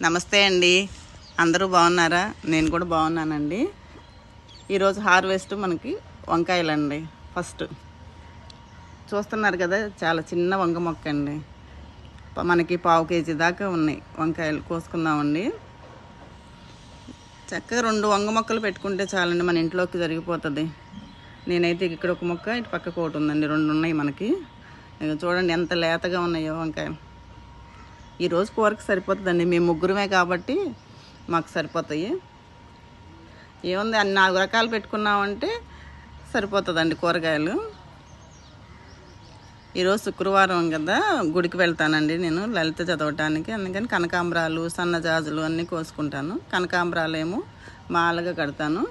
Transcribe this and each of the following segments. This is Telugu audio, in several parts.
నమస్తే అండి. అందరూ బాగున్నారా? నేను కూడా బాగున్నానండి. ఈరోజు హార్వెస్ట్ మనకి వంకాయలండి. ఫస్ట్ చూస్తున్నారు కదా, చాలా చిన్న వంగ మొక్క అండి. మనకి 1/2 కేజీ దాకా ఉన్నాయి వంకాయలు. కోసుకుందామండి. చక్కగా 2 వంగ మొక్కలు పెట్టుకుంటే చాలండి, మన ఇంట్లోకి జరిగిపోతుంది. నేనైతే ఇక్కడ ఒక మొక్క, ఇటు పక్కకు ఒకటి ఉందండి. 2 ఉన్నాయి మనకి. చూడండి ఎంత లేతగా ఉన్నాయో వంకాయలు. ఈరోజు కూరకు సరిపోతుందండి. మేము ముగ్గురమే కాబట్టి మాకు సరిపోతాయి. ఏముంది, 4 రకాలు పెట్టుకున్నామంటే సరిపోతుందండి కూరగాయలు. ఈరోజు శుక్రవారం కదా, గుడికి వెళ్తానండి నేను లలిత చదవటానికి. అందుకని కనకాంబరాలు, సన్నజాజులు అన్నీ కోసుకుంటాను. కనకాంబరాలు ఏమో మాలగా కడతాను,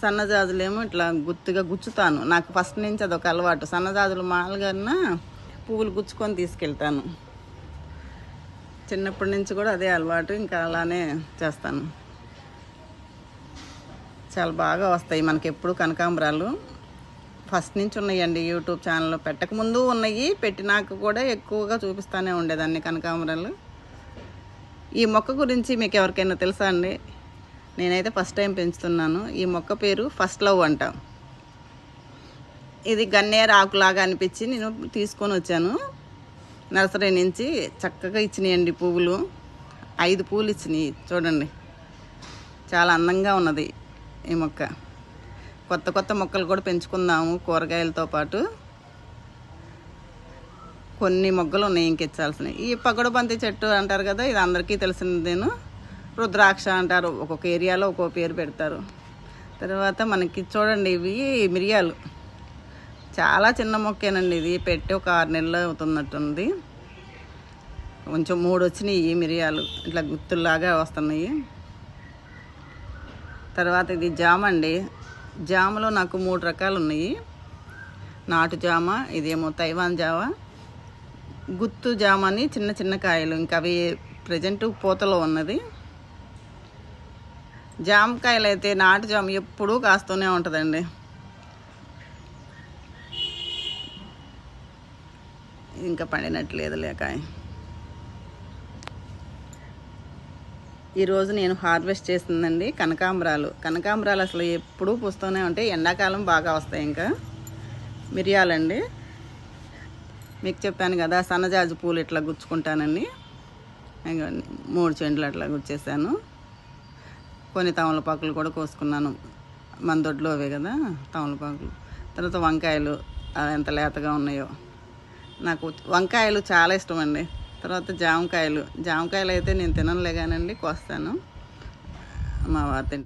సన్నజాజులు ఏమో ఇట్లా గుత్తిగా గుచ్చుతాను. నాకు ఫస్ట్ నుంచి అదొక అలవాటు. సన్నజాజులు మాలగా పువ్వులు గుచ్చుకొని తీసుకెళ్తాను. చిన్నప్పటి నుంచి కూడా అదే అలవాటు, ఇంకా అలానే చేస్తాను. చాలా బాగా వస్తాయి మనకి ఎప్పుడు కనకాంబరాలు. ఫస్ట్ నుంచి ఉన్నాయండి యూట్యూబ్ ఛానల్లో. పెట్టకముందు ఉన్నాయి, పెట్టినాక కూడా ఎక్కువగా చూపిస్తూనే ఉండేదాన్ని కనకాంబరాలు. ఈ మొక్క గురించి మీకు ఎవరికైనా తెలుసా అండి? నేనైతే ఫస్ట్ టైం పెంచుతున్నాను. ఈ మొక్క పేరు ఫస్ట్ లవ్ అంట. ఇది గన్నేరు ఆకులాగా అనిపించి నేను తీసుకొని వచ్చాను నర్సరీ నుంచి. చక్కగా ఇచ్చినాయండి పువ్వులు. 5 పువ్వులు ఇచ్చినాయి చూడండి. చాలా అందంగా ఉన్నది ఈ మొక్క. కొత్త కొత్త మొక్కలు కూడా పెంచుకుందాము కూరగాయలతో పాటు. కొన్ని మొగ్గలు ఉన్నాయి ఇంకెచ్చాల్సినవి. ఈ పగడబంతి చెట్టు అంటారు కదా, ఇది అందరికీ తెలిసినదేను. రుద్రాక్ష అంటారు, ఒక్కొక్క ఏరియాలో ఒక్కొక్క పేరు పెడతారు. తర్వాత మనకి చూడండి, ఇవి మిరియాలు. చాలా చిన్న మొక్కేనండి ఇది. పెట్టి ఒక 6 నెలలు అవుతున్నట్టుంది. కొంచెం 3 వచ్చినాయి ఈ మిరియాలు, ఇట్లా గుత్తుల్లాగా వస్తున్నాయి. తర్వాత ఇది జామ అండి. జామలో నాకు 3 రకాలు ఉన్నాయి. నాటు జామ, ఇదేమో తైవాన్ జామ, గుత్తు జామ అని చిన్న చిన్న కాయలు. ఇంకా అవి ప్రజెంట్ పూతలో ఉన్నది. జామకాయలు అయితే నాటు జామ ఎప్పుడూ కాస్తూనే ఉంటుందండి. ఇంకా పండినట్లేదులే కాయ. ఈరోజు నేను హార్వెస్ట్ చేసిందండి కనకాంబరాలు. కనకాంబరాలు అసలు ఎప్పుడూ పూస్తూనే ఉంటాయి. ఎండాకాలం బాగా వస్తాయి. ఇంకా మిరియాలండి, మీకు చెప్పాను కదా సన్నజాజి పూలు ఇట్లా గుచ్చుకుంటానండి. 3 చెండ్లు అట్లా గుచ్చేసాను. కొన్ని తమలపాకులు కూడా కోసుకున్నాను. మన దొడ్లో అవే కదా తమలపాకులు. తర్వాత వంకాయలు ఎంత లేతగా ఉన్నాయో. నాకు వంకాయలు చాలా ఇష్టం అండి. తర్వాత జామకాయలు అయితే నేను తిననులే కానండి, కోస్తాను. మా వారు తింటారు.